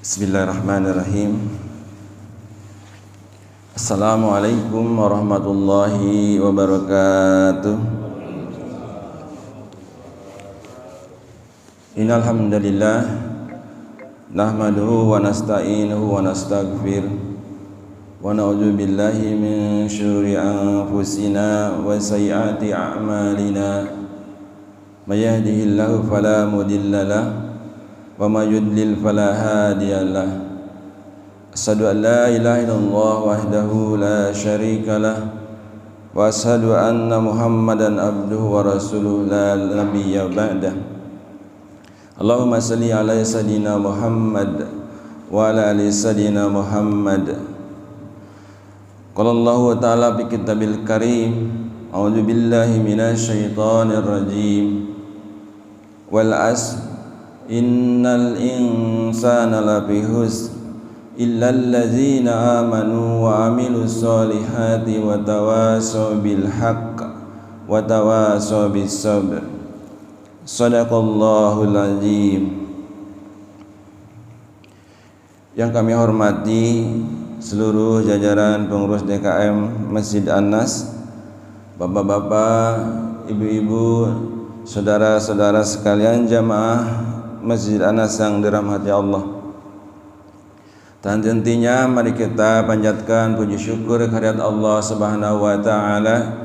Bismillahirrahmanirrahim. Assalamualaikum warahmatullahi wabarakatuh. Innal hamdalillah nahmaduhu wa nasta'inuhu wa nastaghfir wa na'udzu billahi min syururi anfusina wa sayyiati a'malina. May yahdihillahu fala mudilla lahu wa may yudlil fala hadiyalah. Asyhadu an la ilaha illallah wahdahu la syarika lah wa asyhadu anna Muhammadan abduhu wa rasuluhu la nabiyya ba'dah. Allahumma salli ala sayyidina Muhammad wa ala ali sayyidina Muhammad. Qala Allah ta'ala fi kitabil karim, a'udzu billahi minasy syaithanir rajim. Wal 'asr innal insana lafi khusr illa allazina amanu wa amilus solihati wa tawasaw bil haqq wa tawasaw bis sabr. Shadaqallahul azim. Yang kami hormati seluruh jajaran pengurus DKM Masjid An-Nas, bapak-bapak, ibu-ibu, saudara-saudara sekalian jamaah Masjid An-Nas yang dirahmati Allah. Dan tentunya mari kita panjatkan puji syukur kehadirat Allah Subhanahu wa taala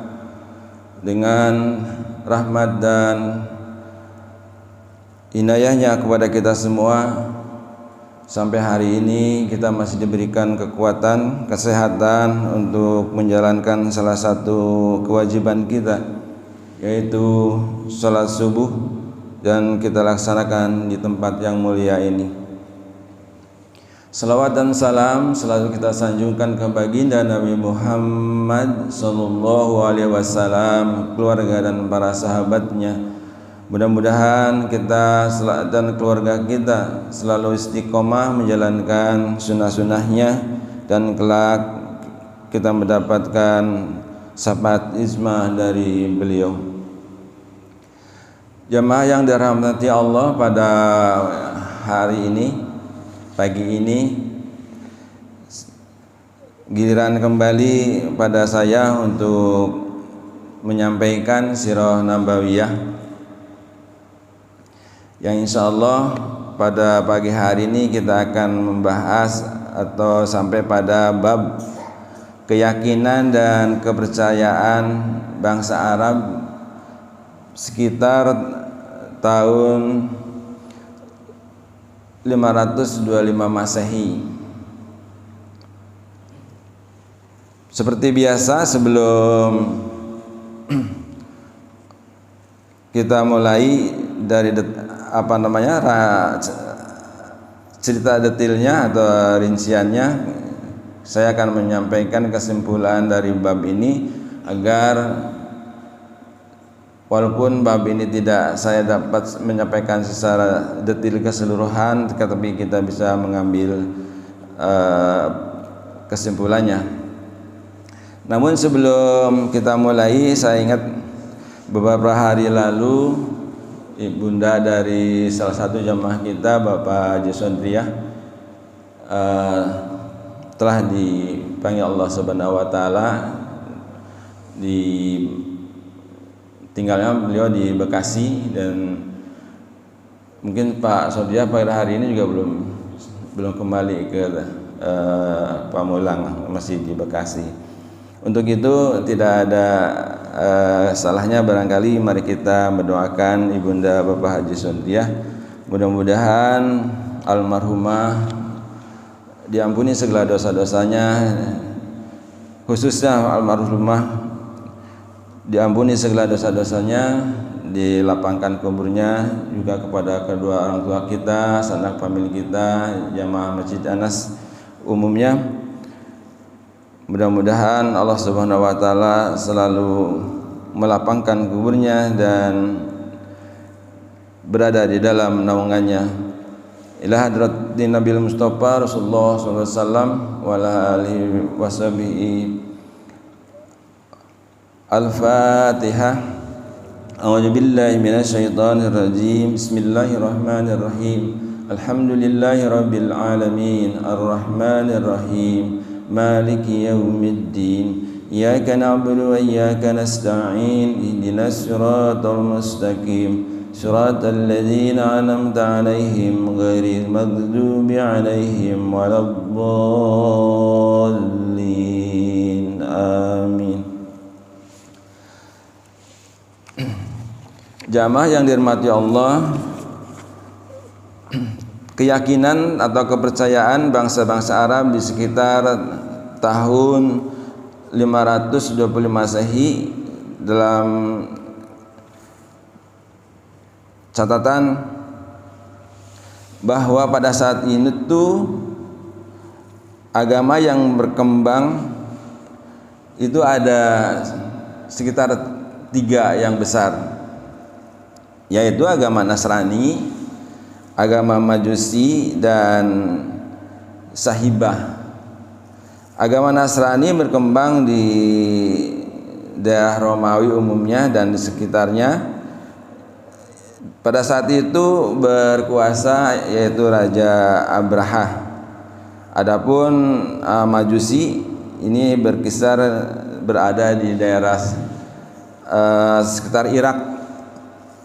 dengan rahmat dan inayahnya kepada kita semua. Sampai hari ini kita masih diberikan kekuatan, kesehatan untuk menjalankan salah satu kewajiban kita, yaitu salat subuh, dan kita laksanakan di tempat yang mulia ini. Salawat dan salam selalu kita sanjungkan ke baginda Nabi Muhammad sallallahu alaihi wasallam, keluarga dan para sahabatnya. Mudah-mudahan kita dan keluarga kita selalu istiqomah menjalankan sunnah-sunnahnya, dan kelak kita mendapatkan syafaat izmah dari beliau. Jamaah yang dirahmati Allah, pada hari ini, pagi ini, giliran kembali pada saya untuk menyampaikan sirah nabawiyah, yang insya Allah pada pagi hari ini kita akan membahas atau sampai pada bab keyakinan dan kepercayaan bangsa Arab sekitar tahun 525 Masehi. Seperti biasa, sebelum kita mulai dari cerita detailnya atau rinciannya, saya akan menyampaikan kesimpulan dari bab ini agar walaupun bab ini tidak saya dapat menyampaikan secara detail keseluruhan, tetapi kita bisa mengambil kesimpulannya. Namun sebelum kita mulai, saya ingat beberapa hari lalu ibunda dari salah satu jamaah kita, Bapak Haji Sondriyah, telah dipanggil Allah Subhanahu wa taala. Tinggalnya beliau di Bekasi, dan mungkin Pak Sondriyah pada hari ini juga belum kembali ke Pamulang, masih di Bekasi. Untuk itu tidak ada salahnya barangkali mari kita mendoakan ibunda Bapak Haji Sondriyah, mudah-mudahan almarhumah diampuni segala dosa-dosanya, khususnya almarhumah diampuni segala dosa-dosanya, dilapangkan kuburnya, juga kepada kedua orang tua kita, sanak famili kita, jamaah Masjid An-Nas umumnya. Mudah-mudahan Allah Subhanahu wa taala selalu melapangkan kuburnya dan berada di dalam naungannya. Ila hadratin Nabil Mustafa Rasulullah sallallahu alaihi wasallam wa ala alihi washabihi. Al-Fatihah. A'udzu billahi minasy syaithanir rajim. Bismillahirrahmanirrahim. Alhamdulillahi rabbil alamin, arrahmanir rahim, maliki yaumiddin. Iyyaka na'budu wa iyyaka nasta'in, ihdinas siratal mustaqim, siratal ladzina an'amta 'alaihim ghairil maghdubi 'alaihim waladdallin. Amin. Jamaah yang dirahmati Allah, keyakinan atau kepercayaan bangsa-bangsa Arab di sekitar tahun 520 Masehi dalam catatan bahwa pada saat ini tuh agama yang berkembang itu ada sekitar 3 yang besar, yaitu agama Nasrani, agama Majusi, dan Sahibah. Agama Nasrani berkembang di daerah Romawi umumnya dan di sekitarnya. Pada saat itu berkuasa yaitu Raja Abraha. Adapun Majusi ini berada di daerah sekitar Irak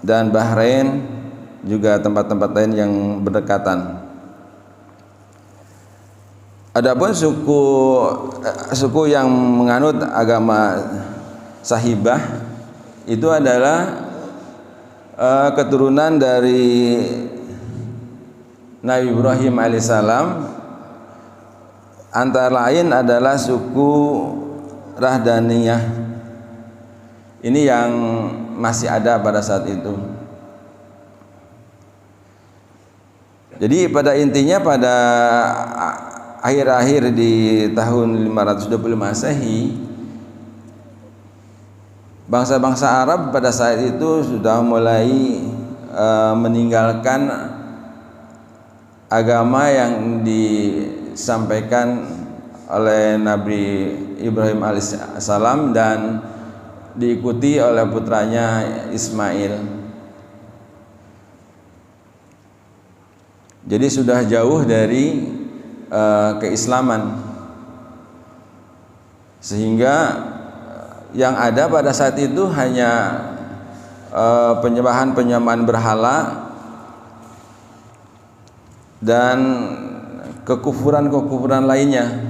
dan Bahrain, juga tempat-tempat lain yang berdekatan. Adapun suku yang menganut agama Sahibah itu adalah keturunan dari Nabi Ibrahim alaihissalam. Antara lain adalah suku Rahdaniyah. Ini yang masih ada pada saat itu. Jadi pada intinya pada akhir-akhir di tahun 520 Masehi, bangsa-bangsa Arab pada saat itu sudah mulai meninggalkan agama yang disampaikan oleh Nabi Ibrahim alaihissalam dan diikuti oleh putranya Ismail. Jadi sudah jauh dari keislaman, sehingga yang ada pada saat itu hanya penyembahan berhala dan kekufuran lainnya.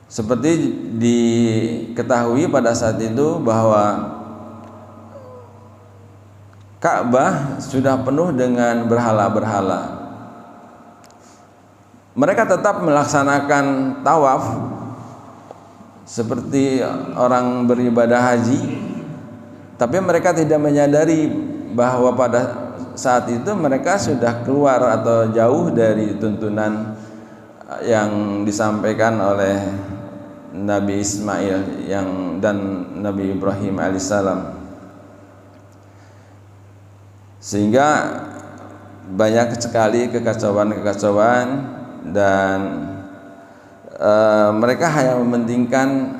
Seperti diketahui pada saat itu bahwa Ka'bah sudah penuh dengan berhala-berhala. Mereka tetap melaksanakan tawaf seperti orang beribadah haji, tapi mereka tidak menyadari bahwa pada saat itu mereka sudah keluar atau jauh dari tuntunan yang disampaikan oleh Nabi Ismail dan Nabi Ibrahim alaihissalam. Sehingga banyak sekali kekacauan dan mereka hanya mementingkan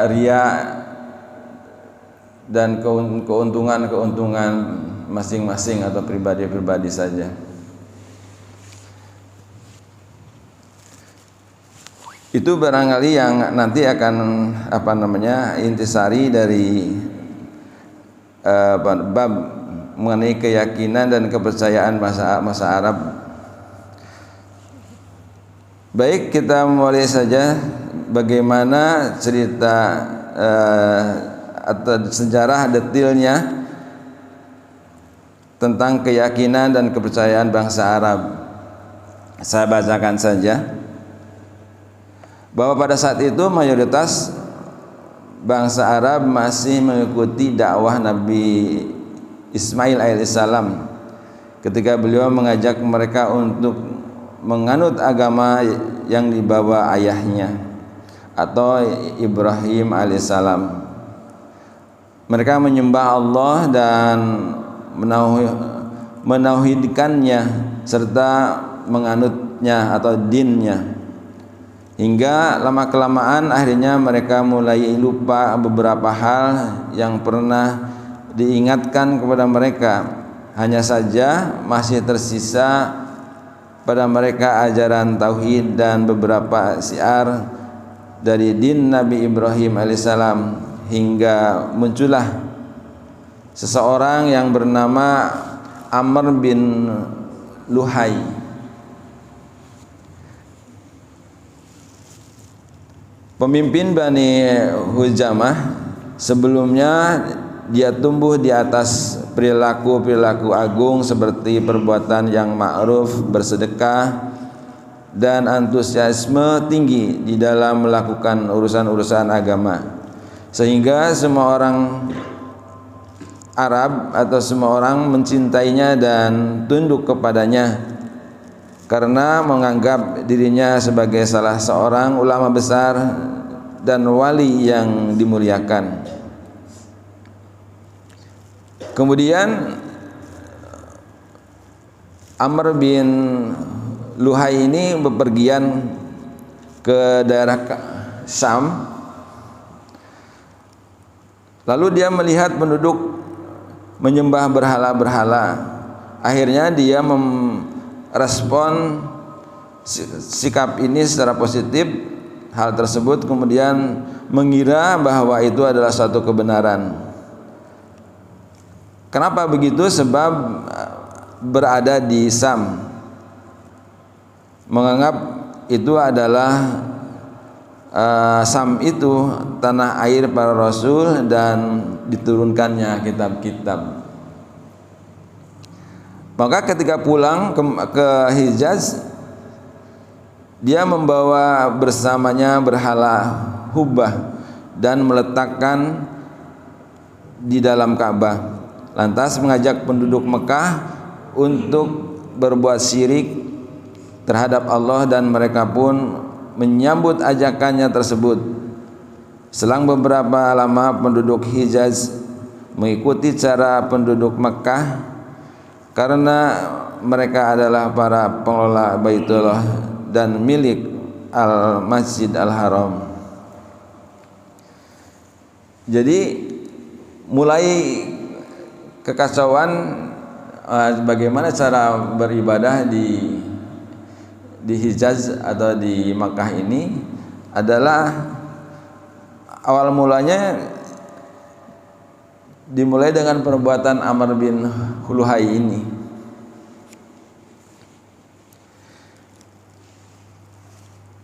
ria dan keuntungan masing-masing atau pribadi-pribadi saja. Itu barangkali yang nanti akan intisari dari bab mengenai keyakinan dan kepercayaan masa Arab. Baik, kita mulai saja bagaimana cerita atau sejarah detailnya tentang keyakinan dan kepercayaan bangsa Arab. Saya bacakan saja bahwa pada saat itu mayoritas bangsa Arab masih mengikuti dakwah Nabi Ismail alaihissalam ketika beliau mengajak mereka untuk menganut agama yang dibawa ayahnya atau Ibrahim alaihissalam. Mereka menyembah Allah dan menauhidkannya serta menganutnya atau dinnya, hingga lama-kelamaan akhirnya mereka mulai lupa beberapa hal yang pernah diingatkan kepada mereka, hanya saja masih tersisa pada mereka ajaran tauhid dan beberapa syiar dari din Nabi Ibrahim alaihissalam, hingga muncullah seseorang yang bernama Amr bin Luhai. Pemimpin Bani Huzamah. Sebelumnya dia tumbuh di atas perilaku-perilaku agung seperti perbuatan yang ma'ruf, bersedekah, dan antusiasme tinggi di dalam melakukan urusan-urusan agama, sehingga semua orang Arab atau semua orang mencintainya dan tunduk kepadanya karena menganggap dirinya sebagai salah seorang ulama besar dan wali yang dimuliakan. Kemudian Amr bin Luhai ini bepergian ke daerah Syam. Lalu dia melihat penduduk menyembah berhala-berhala. Akhirnya dia merespon sikap ini secara positif. Hal tersebut kemudian mengira bahwa itu adalah suatu kebenaran. Kenapa begitu? Sebab berada di Syam, menganggap itu adalah Syam itu tanah air para rasul dan diturunkannya kitab-kitab. Maka ketika pulang ke Hijaz, dia membawa bersamanya berhala Hubah dan meletakkan di dalam Ka'bah. Lantas mengajak penduduk Mekah untuk berbuat syirik terhadap Allah, dan mereka pun menyambut ajakannya tersebut. Selang beberapa lama penduduk Hijaz mengikuti cara penduduk Mekah karena mereka adalah para pengelola Baitullah dan milik Al-Masjid Al-Haram. Jadi mulai kekacauan bagaimana cara beribadah di Hijaz atau di Makkah ini adalah awal mulanya dimulai dengan perbuatan Amr bin Luhai ini.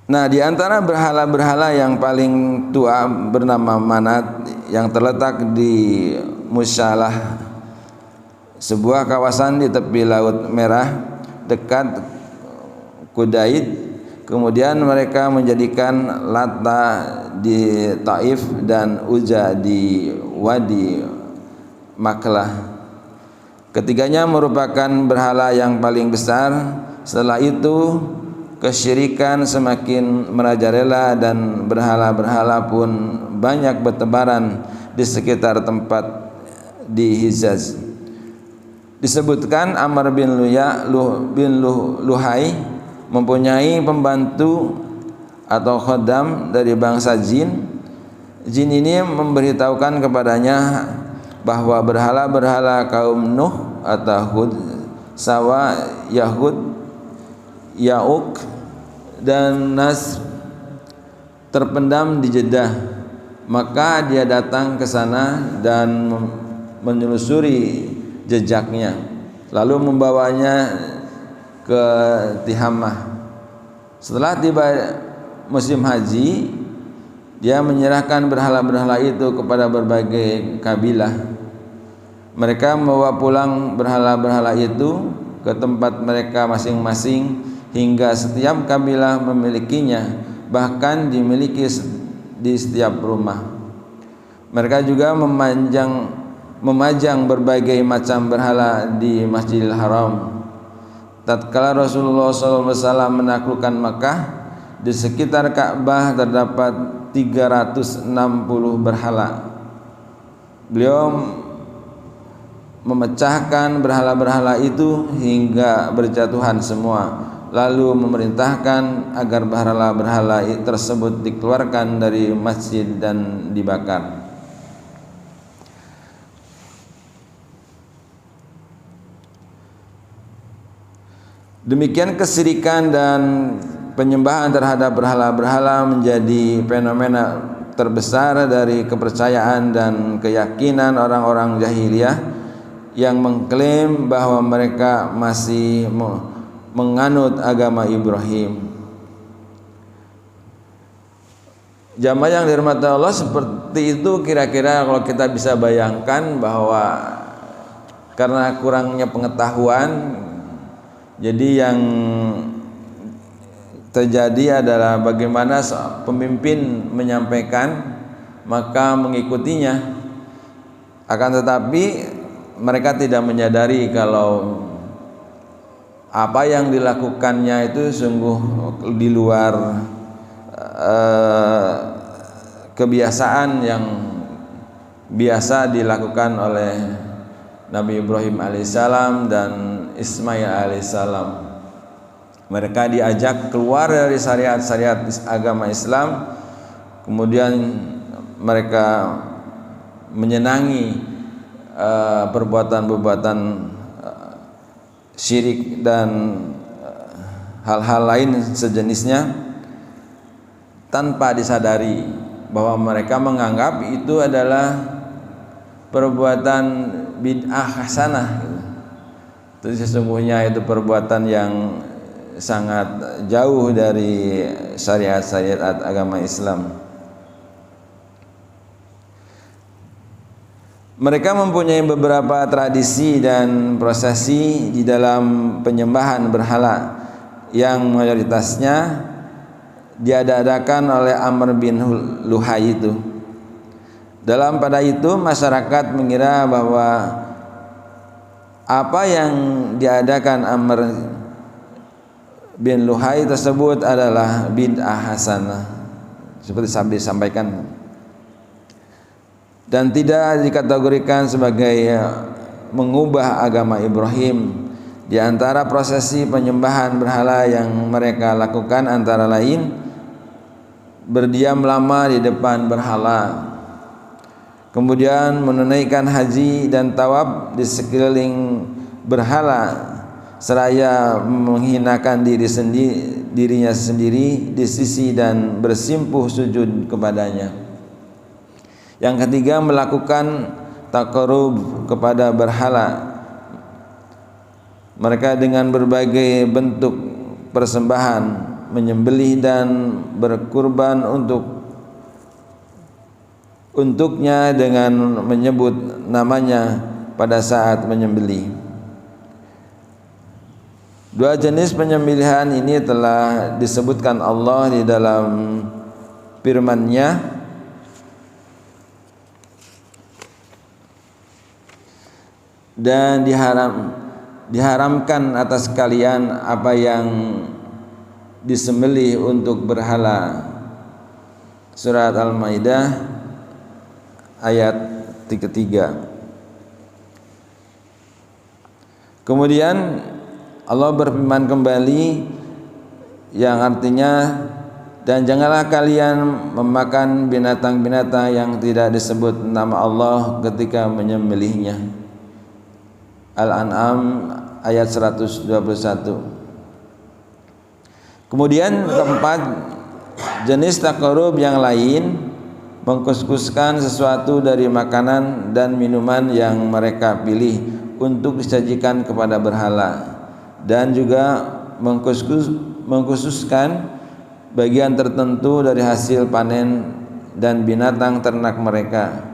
Nah, di antara berhala-berhala yang paling tua bernama Manat yang terletak di Musyalah, sebuah kawasan di tepi Laut Merah dekat Kudaid. Kemudian mereka menjadikan Lata di Taif dan Uzza di Wadi Maklah. Ketiganya merupakan berhala yang paling besar. Setelah itu kesyirikan semakin merajalela dan berhala-berhala pun banyak bertebaran di sekitar tempat di Hijaz. Disebutkan Amr bin Luhai mempunyai pembantu atau khodam dari bangsa jin. Jin ini memberitahukan kepadanya bahwa berhala-berhala kaum Nuh atau Hud, Sawa, Yahud, Ya'uk dan Nasr terpendam di Jeddah. Maka dia datang ke sana dan menelusuri jejaknya, lalu membawanya ke Tihamah. Setelah tiba musim haji, dia menyerahkan berhala-berhala itu kepada berbagai kabilah. Mereka membawa pulang berhala-berhala itu ke tempat mereka masing-masing hingga setiap kabilah memilikinya, bahkan dimiliki di setiap rumah. Mereka juga memajang berbagai macam berhala di Masjidil Haram. Tatkala Rasulullah SAW menaklukkan Makkah, di sekitar Ka'bah terdapat 360 berhala. Beliau memecahkan berhala-berhala itu hingga berjatuhan semua, lalu memerintahkan agar berhala-berhala tersebut dikeluarkan dari masjid dan dibakar. Demikian kesyirikan dan penyembahan terhadap berhala-berhala menjadi fenomena terbesar dari kepercayaan dan keyakinan orang-orang jahiliyah yang mengklaim bahwa mereka masih menganut agama Ibrahim. Jamaah yang dirahmati Allah, seperti itu kira-kira kalau kita bisa bayangkan bahwa karena kurangnya pengetahuan, jadi yang terjadi adalah bagaimana pemimpin menyampaikan maka mengikutinya, akan tetapi mereka tidak menyadari kalau apa yang dilakukannya itu sungguh di luar kebiasaan yang biasa dilakukan oleh Nabi Ibrahim alaihissalam dan Ismail alaihissalam. Mereka diajak keluar dari syariat-syariat agama Islam, kemudian mereka menyenangi perbuatan-perbuatan syirik dan hal-hal lain sejenisnya, tanpa disadari bahwa mereka menganggap itu adalah perbuatan bid'ah hasanah. Itu sesungguhnya itu perbuatan yang sangat jauh dari syariat-syariat agama Islam. Mereka mempunyai beberapa tradisi dan prosesi di dalam penyembahan berhala yang mayoritasnya diadakan oleh Amr bin Luhai itu. Pada itu masyarakat mengira bahwa apa yang diadakan Amr bin Luhai tersebut adalah bid'ah hasanah, seperti sampai disampaikan, dan tidak dikategorikan sebagai mengubah agama Ibrahim. Di antara prosesi penyembahan berhala yang mereka lakukan antara lain berdiam lama di depan berhala, kemudian menunaikan haji dan tawaf di sekeliling berhala seraya menghinakan dirinya sendiri di sisi dan bersimpuh sujud kepadanya. Yang ketiga, melakukan taqarrub kepada berhala. Mereka dengan berbagai bentuk persembahan, menyembelih dan berkurban untuknya dengan menyebut namanya pada saat menyembelih. Dua jenis penyembelihan ini telah disebutkan Allah di dalam firman-Nya, dan diharamkan atas kalian apa yang disembelih untuk berhala. Surat Al-Maidah ayat 33. Kemudian Allah berfirman kembali yang artinya, dan janganlah kalian memakan binatang-binatang yang tidak disebut nama Allah ketika menyembelihnya. Al-An'am ayat 121. Kemudian keempat, jenis taqarrub yang lain mengkuskuskan sesuatu dari makanan dan minuman yang mereka pilih untuk disajikan kepada berhala, dan juga mengkhususkan bagian tertentu dari hasil panen dan binatang ternak mereka.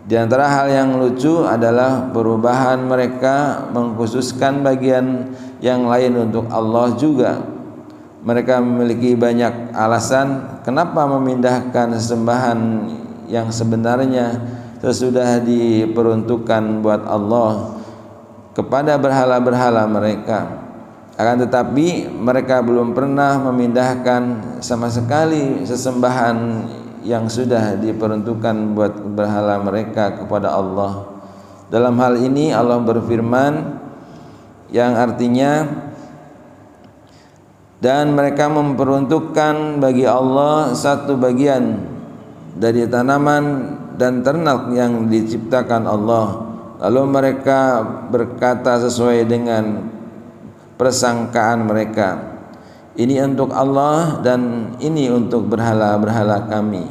Di antara hal yang lucu adalah perubahan mereka mengkhususkan bagian yang lain untuk Allah juga. Mereka memiliki banyak alasan kenapa memindahkan sesembahan yang sebenarnya sesudah diperuntukkan buat Allah kepada berhala-berhala mereka. Akan tetapi mereka belum pernah memindahkan sama sekali sesembahan yang sudah diperuntukkan buat berhala mereka kepada Allah. Dalam hal ini Allah berfirman yang artinya, dan mereka memperuntukkan bagi Allah satu bagian dari tanaman dan ternak yang diciptakan Allah. Lalu mereka berkata sesuai dengan persangkaan mereka. Ini untuk Allah dan ini untuk berhala-berhala kami.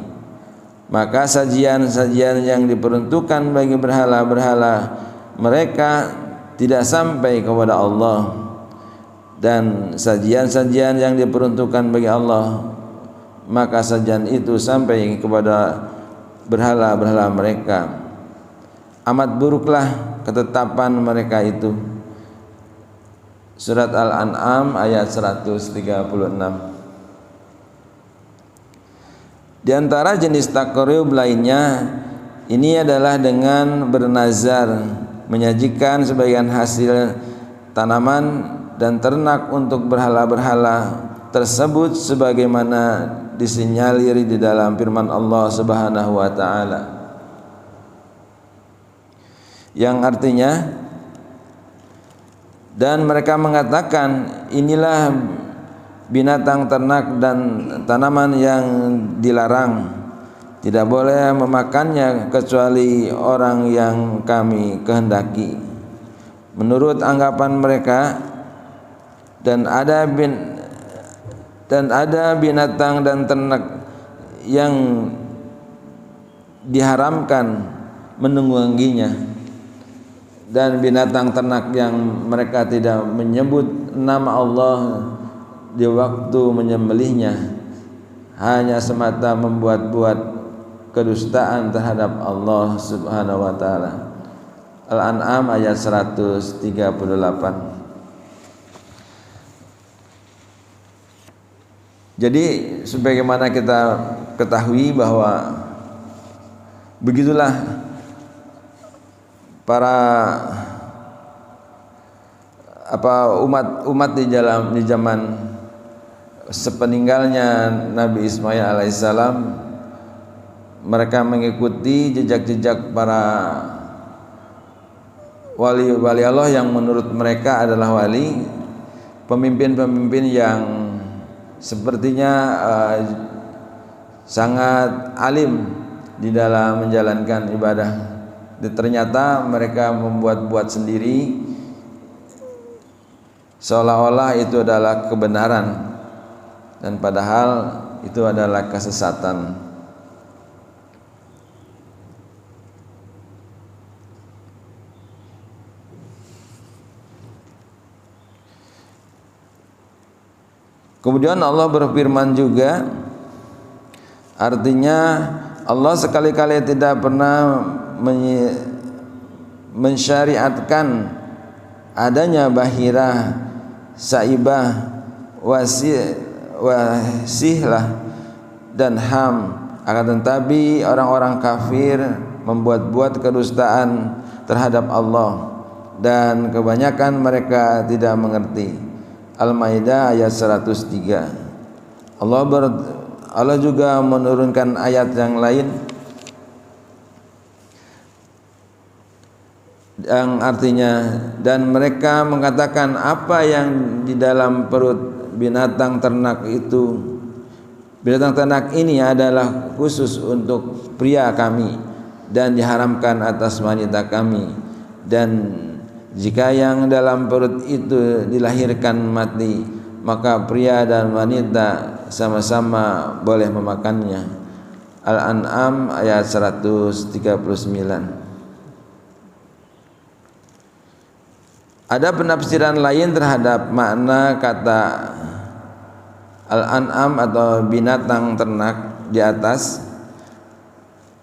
Maka sajian-sajian yang diperuntukkan bagi berhala-berhala mereka tidak sampai kepada Allah, dan sajian-sajian yang diperuntukkan bagi Allah maka sajian itu sampai kepada berhala-berhala mereka. Amat buruklah ketetapan mereka itu. Surat Al-An'am ayat 136. Di antara jenis taqarrub lainnya ini adalah dengan bernazar menyajikan sebagian hasil tanaman dan ternak untuk berhala-berhala tersebut sebagaimana disinyalir di dalam firman Allah Subhanahu wa taala, yang artinya, dan mereka mengatakan inilah binatang ternak dan tanaman yang dilarang, tidak boleh memakannya kecuali orang yang kami kehendaki. Menurut anggapan mereka, dan ada binatang dan ternak yang diharamkan menungganginya, dan binatang ternak yang mereka tidak menyebut nama Allah di waktu menyembelihnya, hanya semata membuat-buat kedustaan terhadap Allah Subhanahu wa taala. Al-An'am ayat 138. Jadi sebagaimana kita ketahui bahwa begitulah para umat di zaman sepeninggalnya Nabi Ismail alaihissalam, mereka mengikuti jejak-jejak para wali-wali Allah yang menurut mereka adalah wali, pemimpin-pemimpin yang sepertinya sangat alim di dalam menjalankan ibadah. Dan ternyata mereka membuat-buat sendiri seolah-olah itu adalah kebenaran, dan padahal itu adalah kesesatan. Kemudian Allah berfirman juga, artinya Allah sekali-kali tidak pernah mensyariatkan adanya bahirah, saibah, wasihlah dan ham. Akan tetapi orang-orang kafir membuat-buat kedustaan terhadap Allah, dan kebanyakan mereka tidak mengerti. Al-Maidah ayat 103. Allah juga menurunkan ayat yang lain yang artinya, dan mereka mengatakan apa yang di dalam perut binatang ternak itu, binatang ternak ini adalah khusus untuk pria kami dan diharamkan atas wanita kami, dan jika yang dalam perut itu dilahirkan mati, maka pria dan wanita sama-sama boleh memakannya. Al-An'am ayat 139. Ada penafsiran lain terhadap makna kata Al-An'am atau binatang ternak di atas.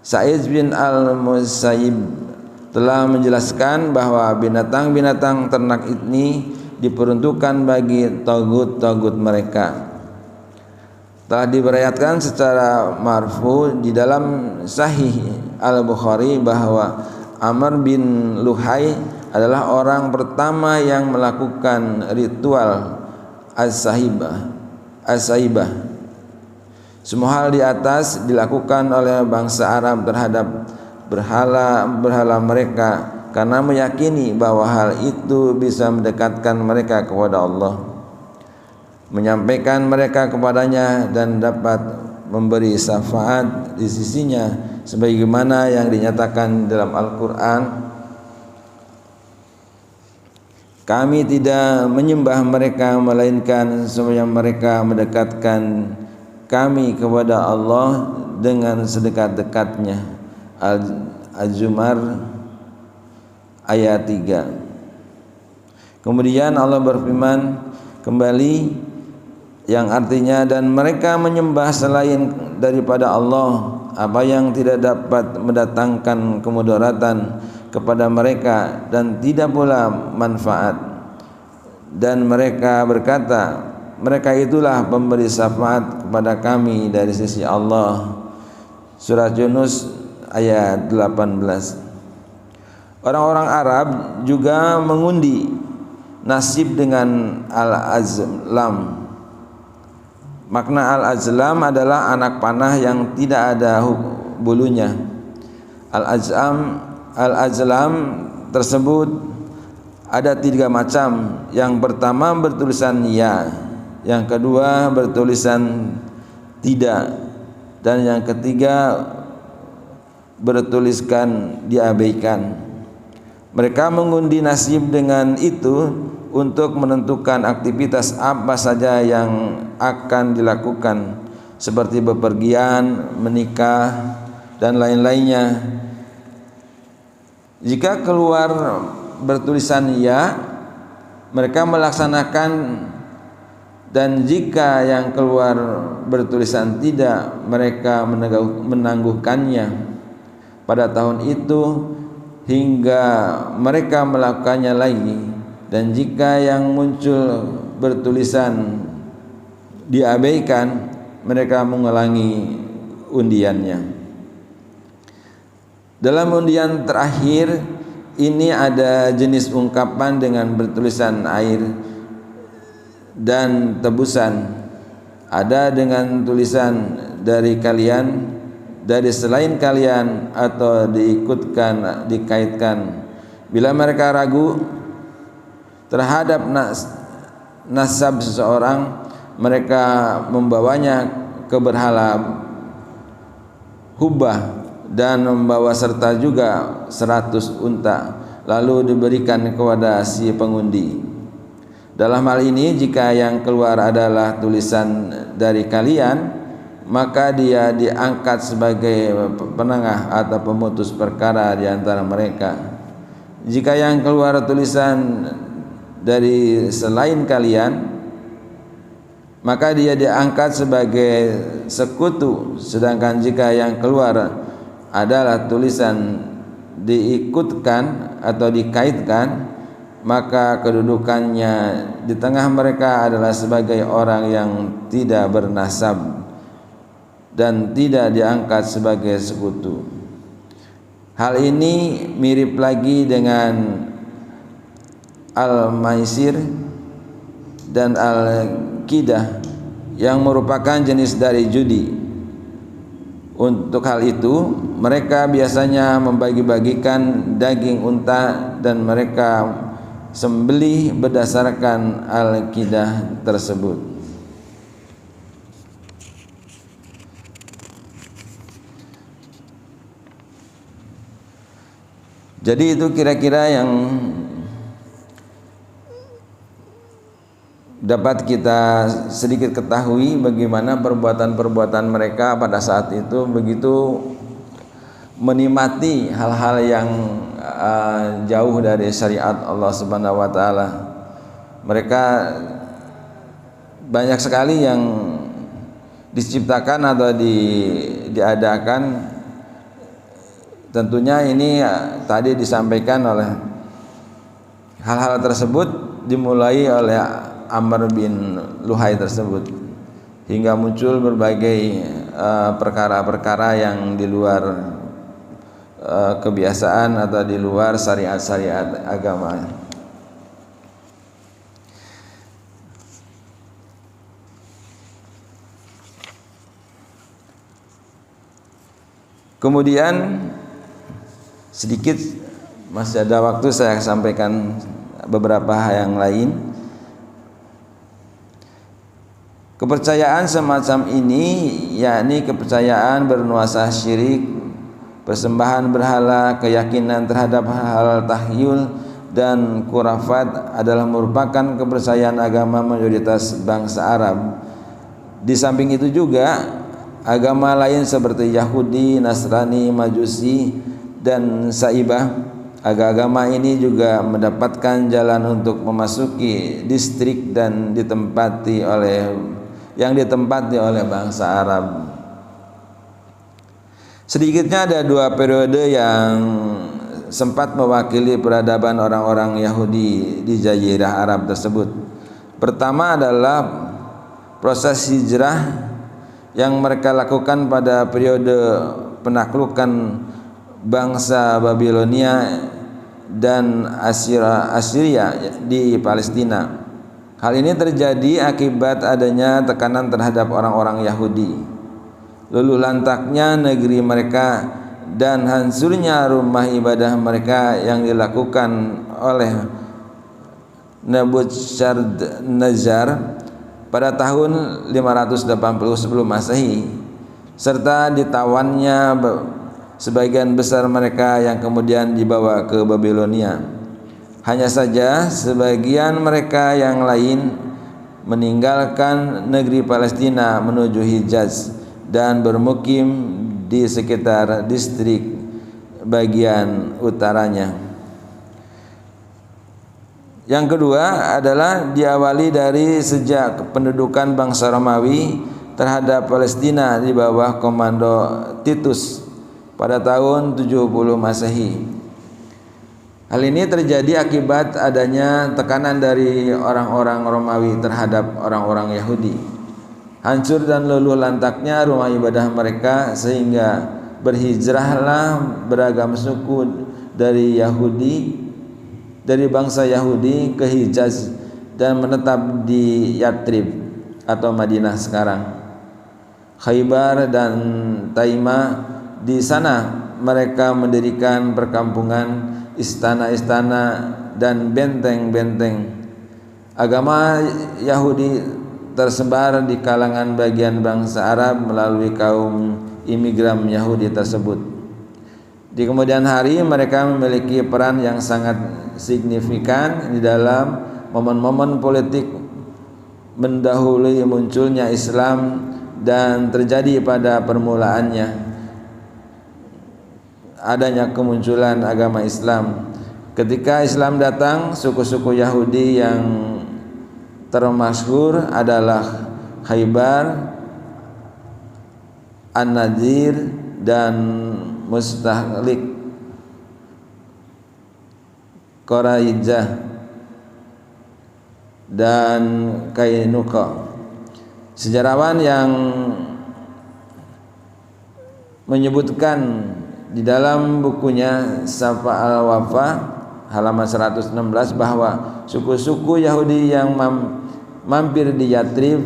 Sa'id bin Al-Musayyib telah menjelaskan bahwa binatang-binatang ternak ini diperuntukkan bagi tagut-tagut mereka. Telah diriwayatkan secara marfu di dalam Sahih Al-Bukhari bahwa Amr bin Luhai adalah orang pertama yang melakukan ritual as-saibah. Semua hal di atas dilakukan oleh bangsa Arab terhadap berhala-berhala mereka karena meyakini bahwa hal itu bisa mendekatkan mereka kepada Allah, menyampaikan mereka kepadanya, dan dapat memberi syafaat di sisinya sebagaimana yang dinyatakan dalam Al-Quran. Kami tidak menyembah mereka melainkan supaya mereka mendekatkan kami kepada Allah dengan sedekat-dekatnya. Az-Zumar ayat 3. Kemudian Allah berfirman kembali yang artinya, dan mereka menyembah selain daripada Allah apa yang tidak dapat mendatangkan kemudaratan kepada mereka dan tidak pula manfaat, dan mereka berkata mereka itulah pemberi syafaat kepada kami dari sisi Allah. Surah Yunus ayat 18. Orang-orang Arab juga mengundi nasib dengan al-azlam. Makna al-azlam adalah anak panah yang tidak ada bulunya. Al-azlam tersebut ada 3 macam. Yang pertama bertulisan ya, yang kedua bertulisan tidak, dan yang ketiga bertuliskan diabaikan. Mereka mengundi nasib dengan itu untuk menentukan aktivitas apa saja yang akan dilakukan, seperti bepergian, menikah, dan lain-lainnya. Jika keluar bertulisan ya, mereka melaksanakan, dan jika yang keluar bertulisan tidak, mereka menangguhkannya pada tahun itu hingga mereka melakukannya lagi. Dan jika yang muncul bertulisan diabaikan, mereka mengulangi undiannya. Dalam undian terakhir ini ada jenis ungkapan dengan bertulisan air dan tebusan. Ada dengan tulisan dari kalian, dari selain kalian, atau dikaitkan. Bila mereka ragu terhadap nasab seseorang, mereka membawanya ke berhala Hubah dan membawa serta juga 100 unta, lalu diberikan kepada si pengundi. Dalam hal ini, jika yang keluar adalah tulisan dari kalian, maka dia diangkat sebagai penengah atau pemutus perkara di antara mereka. Jika yang keluar tulisan dari selain kalian, maka dia diangkat sebagai sekutu. Sedangkan jika yang keluar adalah tulisan diikutkan atau dikaitkan, maka kedudukannya di tengah mereka adalah sebagai orang yang tidak bernasab dan tidak diangkat sebagai sekutu. Hal ini mirip lagi dengan Al-Maisir dan Al-Qidah yang merupakan jenis dari judi. Untuk hal itu, mereka biasanya membagi-bagikan daging unta dan mereka sembelih berdasarkan Al-Qidah tersebut. Jadi itu kira-kira yang dapat kita sedikit ketahui bagaimana perbuatan-perbuatan mereka pada saat itu, begitu menikmati hal-hal yang jauh dari syariat Allah Subhanahu wa taala. Mereka banyak sekali yang diciptakan atau diadakan. Tentunya ini tadi disampaikan oleh hal-hal tersebut dimulai oleh Amr bin Luhai tersebut, hingga muncul berbagai perkara-perkara yang di luar kebiasaan atau di luar syariat-syariat agama. Kemudian sedikit masih ada waktu, saya sampaikan beberapa hal yang lain. Kepercayaan semacam ini, yakni kepercayaan bernuansa syirik, persembahan berhala, keyakinan terhadap hal tahyul, dan khurafat adalah merupakan kepercayaan agama mayoritas bangsa Arab. Di samping itu juga agama lain seperti Yahudi, Nasrani, Majusi, dan Saibah, agama ini juga mendapatkan jalan untuk memasuki distrik dan ditempati oleh bangsa Arab. Sedikitnya ada 2 periode yang sempat mewakili peradaban orang-orang Yahudi di Jazirah Arab tersebut. Pertama adalah proses hijrah yang mereka lakukan pada periode penaklukan bangsa Babilonia dan Assyria di Palestina. Hal ini terjadi akibat adanya tekanan terhadap orang-orang Yahudi, luluh lantaknya negeri mereka, dan hancurnya rumah ibadah mereka yang dilakukan oleh Nebukadnezar pada tahun 580 sebelum Masehi, serta ditawannya sebagian besar mereka yang kemudian dibawa ke Babilonia. Hanya saja sebagian mereka yang lain meninggalkan negeri Palestina menuju Hijaz dan bermukim di sekitar distrik bagian utaranya. Yang kedua adalah diawali dari sejak pendudukan bangsa Romawi terhadap Palestina di bawah komando Titus pada tahun 70 Masehi. Hal ini terjadi akibat adanya tekanan dari orang-orang Romawi terhadap orang-orang Yahudi. Hancur dan luluh lantaknya rumah ibadah mereka sehingga berhijrahlah beragam suku dari bangsa Yahudi ke Hijaz dan menetap di Yatrib atau Madinah sekarang, Khaybar dan Taimah. Di sana mereka mendirikan perkampungan, istana-istana dan benteng-benteng. Agama Yahudi tersebar di kalangan bagian bangsa Arab melalui kaum imigran Yahudi tersebut. Di kemudian hari mereka memiliki peran yang sangat signifikan di dalam momen-momen politik mendahului munculnya Islam dan terjadi pada permulaannya adanya kemunculan agama Islam. Ketika Islam datang, suku-suku Yahudi yang termasyhur adalah Khaybar, An-Nadir, dan Mustahlik, Quraizah, dan Kainuqa. Sejarawan yang menyebutkan di dalam bukunya Safa al-Wafa halaman 116 bahwa suku-suku Yahudi yang mampir di Yatrib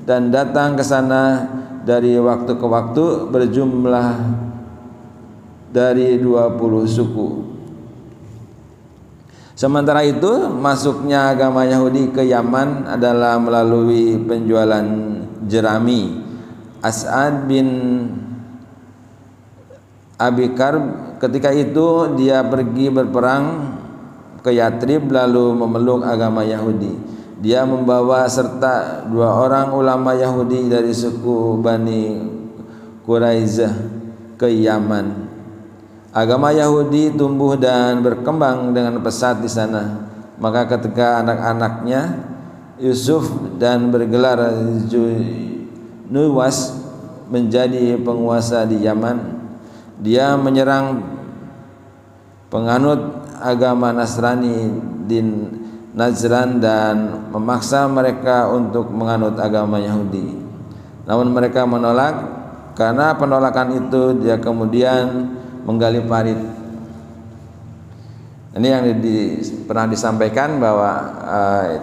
dan datang ke sana dari waktu ke waktu berjumlah dari 20 suku. Sementara itu, masuknya agama Yahudi ke Yaman adalah melalui penjualan jerami. As'ad bin Abi Karb ketika itu dia pergi berperang ke Yatrib lalu memeluk agama Yahudi. Dia membawa serta 2 orang ulama Yahudi dari suku Bani Quraizah ke Yaman. Agama Yahudi tumbuh dan berkembang dengan pesat di sana. Maka ketika anak-anaknya Yusuf dan bergelar Nuwas menjadi penguasa di Yaman, dia menyerang penganut agama Nasrani di Najran dan memaksa mereka untuk menganut agama Yahudi. Namun mereka menolak. Karena penolakan itu dia kemudian menggali parit. Ini yang pernah disampaikan bahwa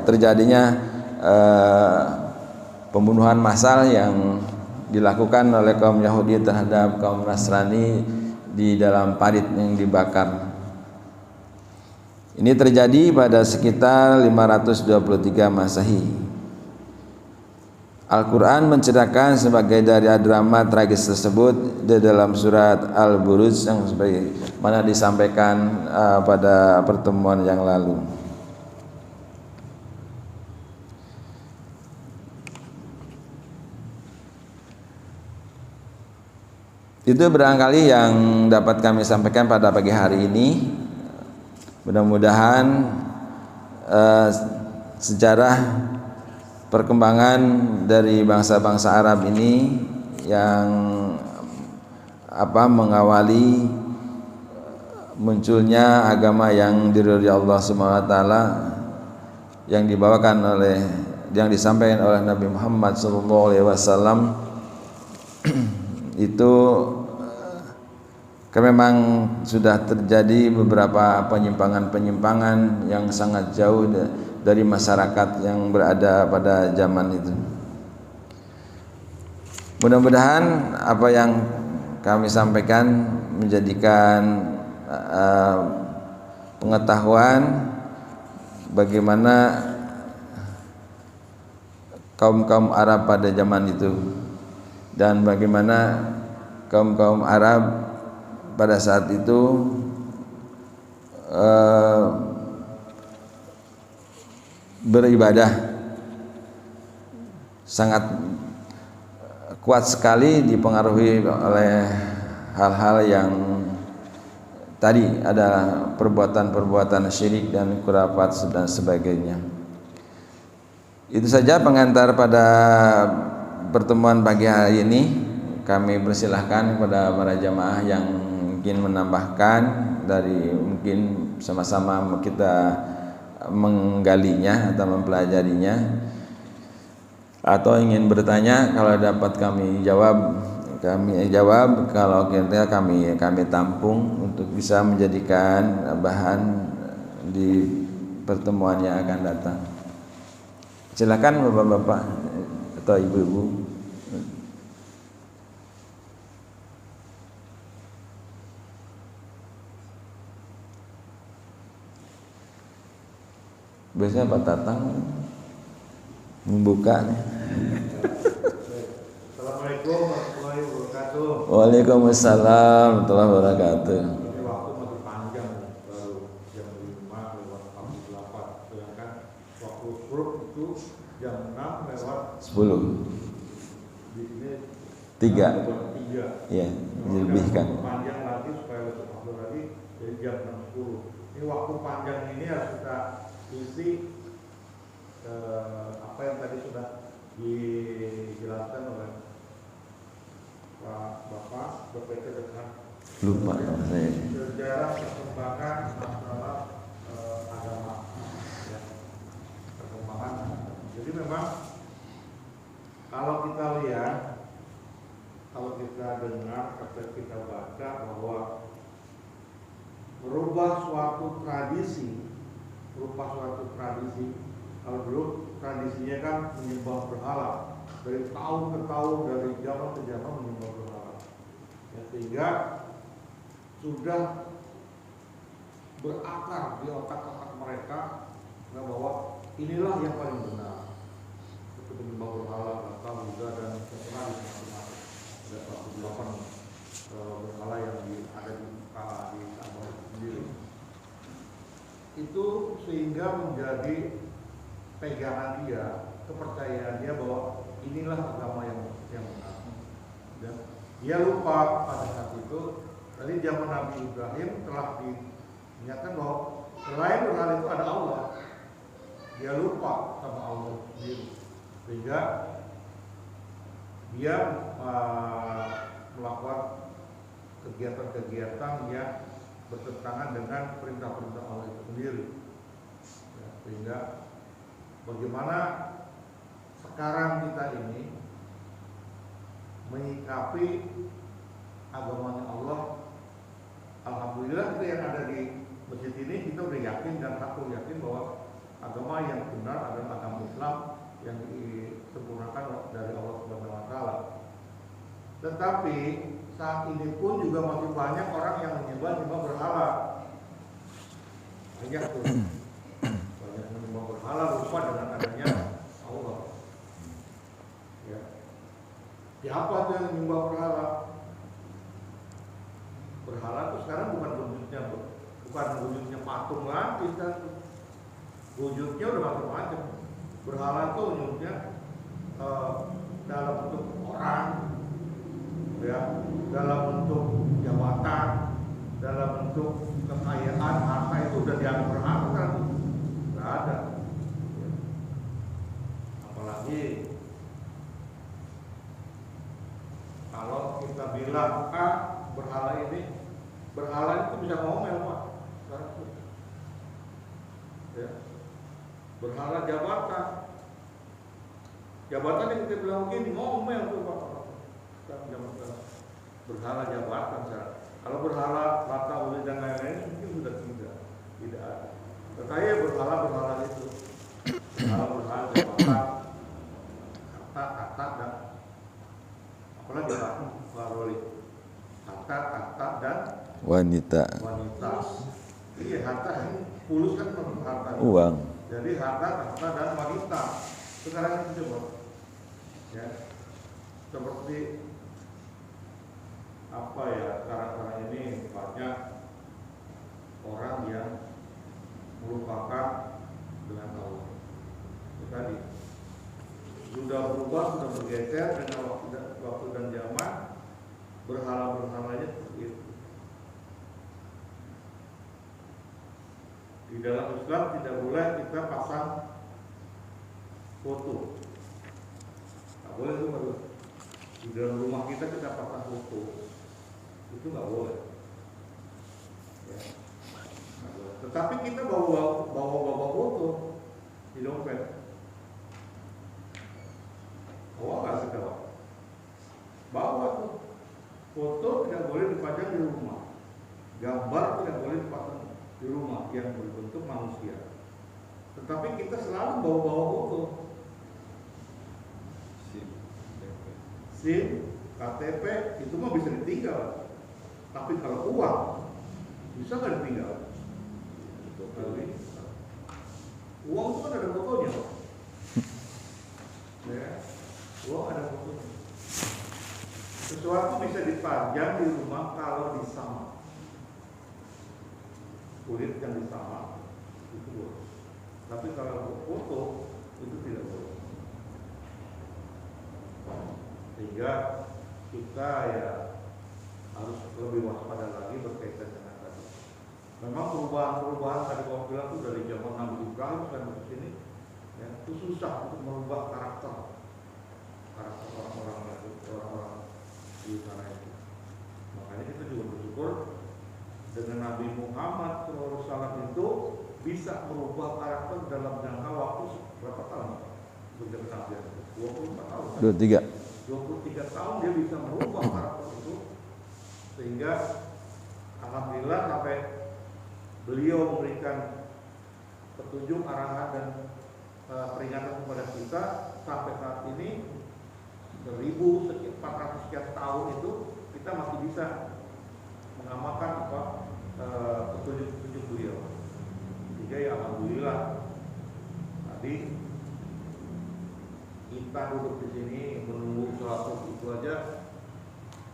terjadinya pembunuhan massal yang dilakukan oleh kaum Yahudi terhadap kaum Nasrani di dalam parit yang dibakar. Ini terjadi pada sekitar 523 Masehi. Al-Quran menceritakan sebagai dari drama tragis tersebut di dalam surat Al-Buruj yang mana disampaikan pada pertemuan yang lalu. Itu barangkali yang dapat kami sampaikan pada pagi hari ini. Mudah-mudahan sejarah perkembangan dari bangsa-bangsa Arab ini yang mengawali munculnya agama yang diridhoi Allah Subhanahu wa taala yang disampaikan oleh Nabi Muhammad SAW itu memang sudah terjadi beberapa penyimpangan yang sangat jauh dari masyarakat yang berada pada zaman itu. Mudah-mudahan apa yang kami sampaikan menjadikan pengetahuan bagaimana kaum-kaum Arab pada zaman itu dan bagaimana kaum-kaum Arab pada saat itu beribadah sangat kuat sekali dipengaruhi oleh hal-hal yang tadi ada perbuatan-perbuatan syirik dan khurafat dan sebagainya. Itu saja pengantar pada pertemuan pagi hari ini. Kami persilahkan kepada para jamaah yang mungkin menambahkan dari mungkin sama-sama kita menggalinya atau mempelajarinya atau ingin bertanya, kalau dapat kami jawab, kalau kita kami tampung untuk bisa menjadikan bahan di pertemuan yang akan datang. Silakan Bapak-bapak atau Ibu-ibu. Biasanya Pak Tatang membuka. Assalamualaikum warahmatullahi wabarakatuh. Waalaikumsalam warahmatullahi wabarakatuh. Ini waktu masih panjang, baru jam 5 lewat 48. Sedangkan waktu syuruk itu jam 6 lewat 10. Di sini 3. 3. Ya, dilebihkan. Panjang lagi supaya lebih waktu lagi jadi jam 6.10. Ini waktu panjang ini harus kita isi apa yang tadi sudah dijelaskan oleh Pak Bapak berkaitan dengan Lupa saya. sejarah perkembangan masalah agama, ya, perkembangan. Jadi memang kalau kita lihat, kalau kita dengar, atau kita baca bahwa merubah suatu tradisi, kalau dulu tradisinya kan menyembah berhala, dari tahun ke tahun, dari zaman ke zaman menyembah berhala, ya, sehingga sudah berakar di otak-otak mereka bahwa inilah yang paling benar, itu menyembah berhala, Lata, Buddha, dan seterusnya, macam-macam. Ada 48 berhala yang ada di Ka'bah sendiri. Itu sehingga menjadi pegangan dia, kepercayaan dia bahwa inilah agama yang benar. Dan dia lupa pada saat itu, tadi zaman Nabi Ibrahim telah dinyatakan bahwa selain berhala itu ada Allah. Dia lupa sama Allah sendiri, sehingga dia melakukan kegiatan-kegiatan yang bertentangan dengan perintah-perintah Allah itu sendiri, ya, sehingga bagaimana sekarang kita ini menyikapi agamanya Allah. Alhamdulillah kita yang ada di masjid ini kita udah yakin dan aku yakin bahwa agama yang benar adalah agama Islam yang disempurnakan dari Allah Subhanahu wa taala. Tetapi saat ini pun juga masih banyak orang yang menyembah berhala. Banyak tuh. Banyak menyembah berhala lupa dengan adanya Allah. Ya, Siapa tuh yang menyembah berhala? Berhala tuh sekarang bukan wujudnya patung lagi sekarang. Wujudnya udah macam-macam. Berhala tuh wujudnya dalam bentuk orang, ya, dalam bentuk jabatan, dalam bentuk kekayaan, harta itu udah dianggap berhala kan? Nggak ada. Apalagi kalau kita bilang berhala itu bisa ngomel Pak. Ya. Berhala jabatan yang kita bilang begini ngomel tuh Pak. Berhala jabatan sekarang. Kalau berhala mata uli dan lain-lain mungkin sudah tidak ada. Tetapi berhala itu berhala jabatan, kata dan apalagi Pak Roli, kata dan wanita. Iya, harta fulus kan harta. Uang. Jadi harta dan wanita. Sekarang itu coba, ya, seperti apa ya, sekarang ini banyak orang yang melupakan dengan Allah. Itu tadi sudah berubah, sudah bergeser dengan waktu dan zaman, berhala-berhalanya seperti itu. Di dalam Islam tidak boleh kita pasang foto. Tidak boleh itu baru. Di dalam rumah kita pasang foto. Itu nggak boleh. Ya. Nggak boleh. Tetapi kita bawa foto di dompet. Bawa nggak sih kawan? Bawa tuh. Foto tidak boleh dipajang di rumah. Gambar tidak boleh dipasang di rumah yang berbentuk manusia. Tetapi kita selalu bawa foto. SIM, KTP itu mah bisa ditinggal. Tapi kalau uang bisa nggak ditinggal? Uang itu kan ada fotonya. Ya, uang ada fotonya. Sesuatu bisa dipajang di rumah kalau disamak. Kulit yang disamak itu boleh. Tapi kalau foto itu tidak boleh. Sehingga kita ya harus lebih waspada lagi berkaitan dengan tadi. Memang perubahan tadi kalau bilang itu dari zaman Nabi Ibrahim sampai ke sini, ya, itu susah untuk merubah karakter orang-orang di sana itu. Makanya kita juga bersyukur dengan Nabi Muhammad SAW itu bisa merubah karakter dalam jangka waktu berapa tahun? Sejak kenabian 24 tahun. 23 tahun dia bisa merubah karakter itu, sehingga alhamdulillah sampai beliau memberikan petunjuk, arahan dan peringatan kepada kita sampai saat ini 1400 sekian tahun itu kita masih bisa mengamalkan petunjuk beliau. Sehingga ya alhamdulillah tadi kita duduk di sini menunggu suatu itu aja.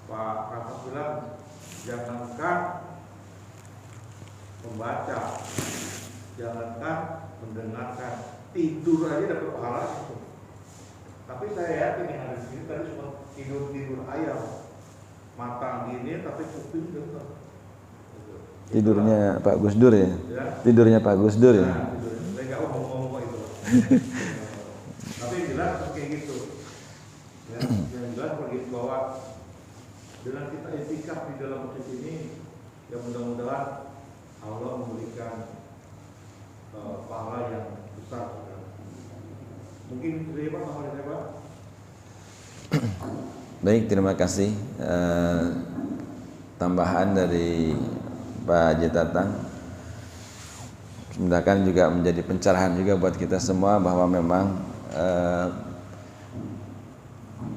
Pak Rahmat bilang jangankan membaca, jangankan mendengarkan, tidur aja dapat pahala itu. Tapi saya yakin yang ada di sini tadi cuma tidur ayam, mata gini tapi kuping denger. Tidurnya Pak Gus Dur ya? Tidurnya Pak Gus Dur ya? Saya nggak ngomong itu. Tapi jelas kayak gitu. Ya, yang jelas begitu bahwa dengan kita itikaf di dalam masjid ini, ya mudah-mudahan Allah memberikan pahala yang besar. Mungkin itu Pak, sama saya Pak. Baik, terima kasih. Tambahan dari Pak Haji Tatang, mudah-mudahan juga menjadi pencerahan juga buat kita semua bahwa memang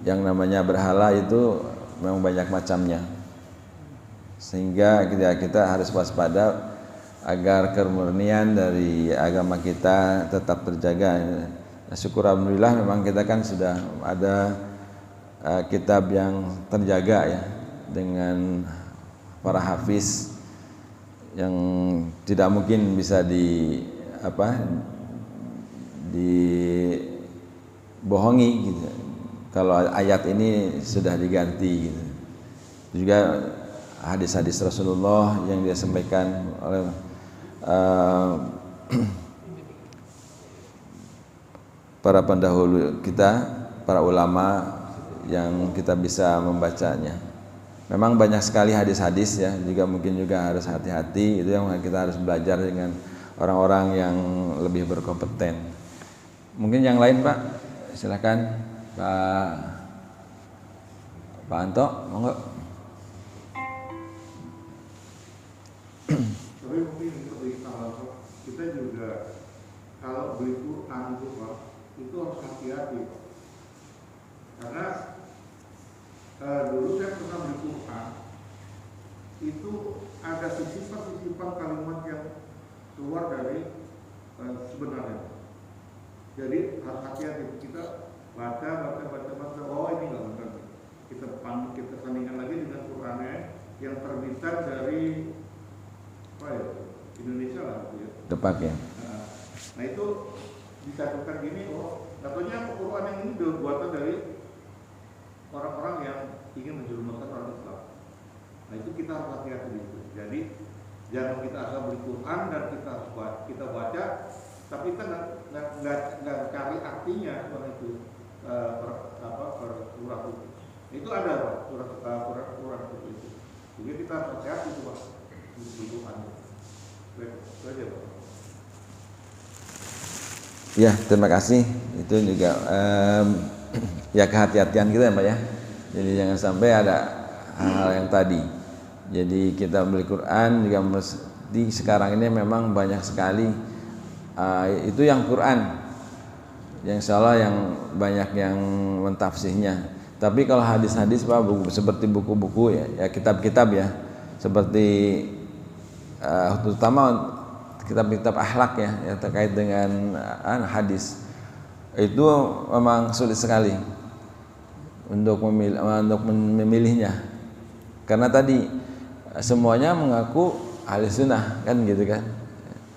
yang namanya berhala itu memang banyak macamnya, sehingga kita harus waspada agar kemurnian dari agama kita tetap terjaga. Syukur alhamdulillah memang kita kan sudah ada kitab yang terjaga ya dengan para hafiz yang tidak mungkin bisa dibohongi gitu. Kalau ayat ini sudah diganti gitu. Juga hadis-hadis Rasulullah yang dia sampaikan oleh para pendahulu kita, para ulama yang kita bisa membacanya. Memang banyak sekali hadis-hadis ya, juga mungkin juga harus hati-hati, itu yang kita harus belajar dengan orang-orang yang lebih berkompeten. Mungkin yang lain Pak, silakan Pak Anto, monggo. Tapi mungkin seperti kita juga kalau beli Quran itu harus hati-hati Pak. Karena dulu saya pernah beli Quran, itu ada sisipan kalimat yang keluar dari sebenarnya. Jadi harus hati-hati, kita baca, oh ini nggak benar. Kita sandingkan lagi dengan Qurannya yang terbitan dari Indonesia lah gitu ya. Tepat ya. Nah itu disatukan gini, katanya Quran yang ini buatan dari orang-orang yang ingin menjerumuskan orang Islam. Nah itu kita harus hati-hati di situ. Jadi jangan kita asal beli Quran dan kita baca, tapi kita nggak cari artinya soal itu surat itu. Itu ada Pak, surat itu. Jadi kita harus hati-hati itu Pak. Itu aja Pak. Ya, terima kasih. Itu juga ya kehati-hatian kita ya Pak ya. Jadi jangan sampai ada hal-hal yang tadi. Jadi kita beli Quran juga mesti sekarang ini memang banyak sekali itu yang Quran yang salah, yang banyak yang mentafsirnya. Tapi kalau hadis-hadis Pak, seperti buku-buku ya kitab-kitab ya, seperti terutama kitab-kitab akhlak ya terkait dengan hadis, itu memang sulit sekali untuk memilihnya, karena tadi semuanya mengaku ahli sunnah kan gitu kan,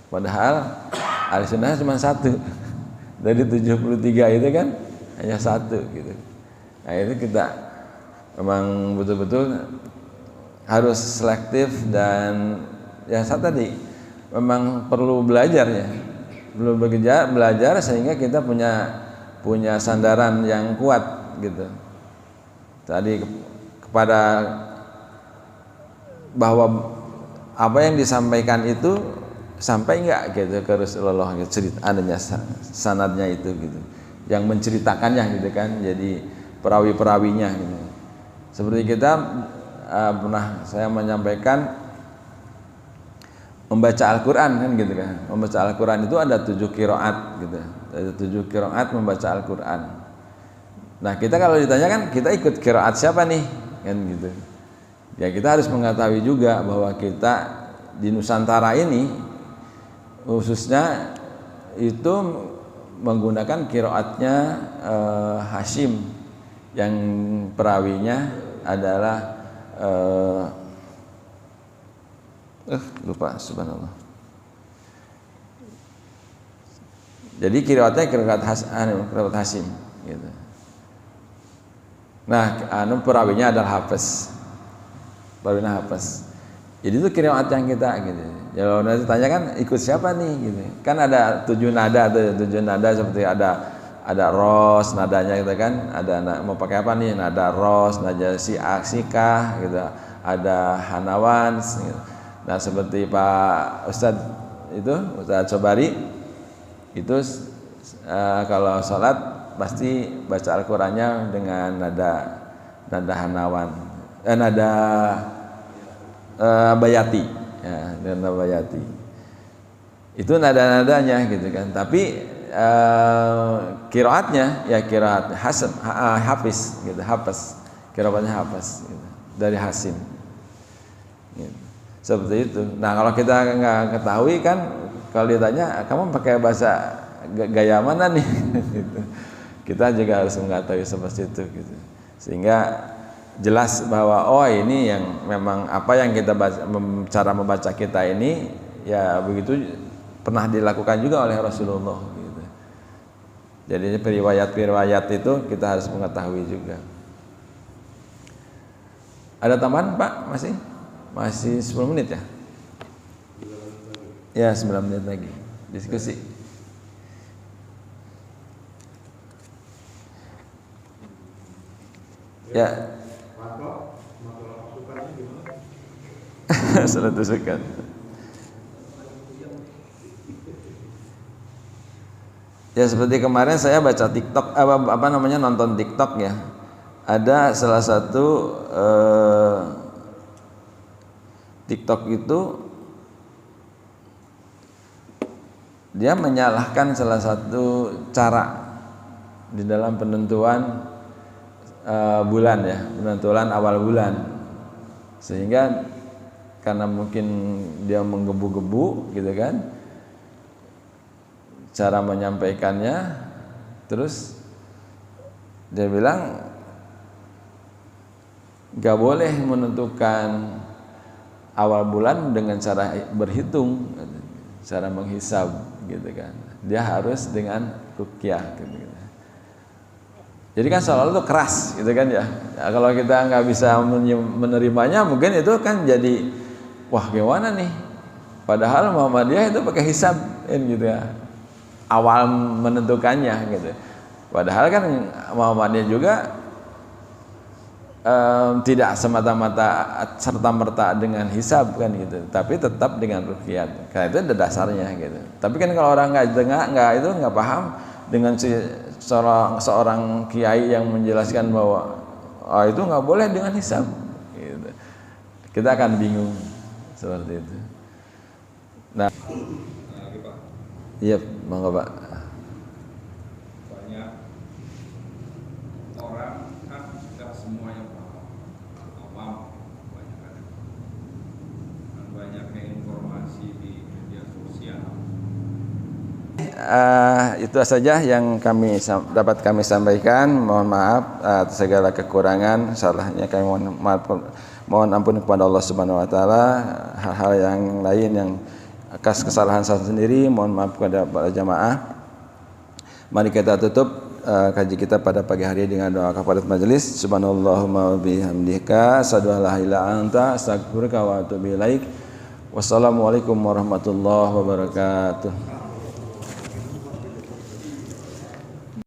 padahal ahli sunnah cuma satu dari 73 itu kan hanya satu gitu. Nah itu kita memang betul-betul harus selektif, dan yang saya tadi memang perlu belajar ya, perlu belajar sehingga kita punya sandaran yang kuat gitu. Tadi kepada bahwa apa yang disampaikan itu sampai enggak gitu ke Rasulullah, cerita adanya sanadnya itu gitu, yang menceritakannya gitu kan, jadi perawi-perawinya gitu. Seperti kita pernah saya menyampaikan membaca Al-Quran kan gitu kan, membaca Al-Quran itu ada 7 qiraat gitu, ada 7 qiraat membaca Al-Quran. Nah kita kalau ditanya kan kita ikut qiraat siapa nih kan gitu ya, kita harus mengetahui juga bahwa kita di Nusantara ini khususnya itu menggunakan qiraatnya Hashim, yang perawinya adalah lupa, subhanallah. Jadi qiraatnya qiraat Hashim gitu. Nah, perawinya adalah Hafiz. Perawinya Hafiz. Jadi itu qiraat yang kita gitu. Ya kalau nanti tanya kan ikut siapa nih gitu. Kan ada 7 nada tuh, 7 nada seperti ada ros nadanya gitu kan. Ada mau pakai apa nih? Nada ros, nada sikah gitu. Ada hanawan gitu. Nah, seperti Pak Ustadz itu, Ustadz Sobari itu kalau sholat pasti baca Al-Qurannya dengan nada hanawan, nada bayati, ya, nada bayati. Itu nada-nadanya gitu kan. Tapi qiraatnya ya qiraat Hafiz gitu, Hafiz, qiraatnya Hafiz gitu, dari Hasim. Gitu. Seperti itu. Nah kalau kita nggak ketahui kan, kalau ditanya kamu pakai bahasa gaya mana nih, gitu. Kita juga harus mengetahui seperti itu gitu. sehingga jelas bahwa oh ini yang memang apa yang kita baca, cara membaca kita ini ya begitu pernah dilakukan juga oleh Rasulullah gitu. Jadi periwayat itu kita harus mengetahui juga. Ada tambahan Pak? Masih 10 menit ya? Ya 9 menit lagi diskusi. Ya. Salah tusukan. Ya seperti kemarin saya baca TikTok nonton TikTok ya. Ada salah satu TikTok itu dia menyalahkan salah satu cara di dalam penentuan bulan ya, penentuan awal bulan, sehingga karena mungkin dia menggebu-gebu gitu kan cara menyampaikannya, terus dia bilang gak boleh menentukan awal bulan dengan cara berhitung, cara menghisab gitu kan, dia harus dengan ruqyah gitu. Jadi kan soal itu keras gitu kan ya. Kalau kita nggak bisa menerimanya mungkin itu kan jadi wah gimana nih. Padahal Muhammadiyah itu pakai hisab gitu ya. Awal menentukannya gitu. Padahal kan Muhammadiyah juga tidak semata-mata serta-merta dengan hisab kan gitu. Tapi tetap dengan ruqyah. Karena itu ada dasarnya gitu. Tapi kan kalau orang nggak paham dengan seorang kiai yang menjelaskan bahwa itu nggak boleh dengan hisab gitu. Kita akan bingung seperti itu. Nah, iya monggo Pak. Banyak orang kan tidak semuanya paham, banyaknya informasi di media sosial. Itu saja yang dapat kami sampaikan. Mohon maaf atas segala kekurangan, salahnya kami mohon ampun kepada Allah Subhanahu wa taala. Hal-hal yang lain yang atas kesalahan saya sendiri, mohon maaf kepada para jamaah. Mari kita tutup kaji kita pada pagi hari dengan doa kafarat majelis. Subhanallahumma wa bihamdika asyhadu an la ilaha illa anta astaghfiruka wa atubu ilaik. Wassalamualaikum warahmatullahi wabarakatuh.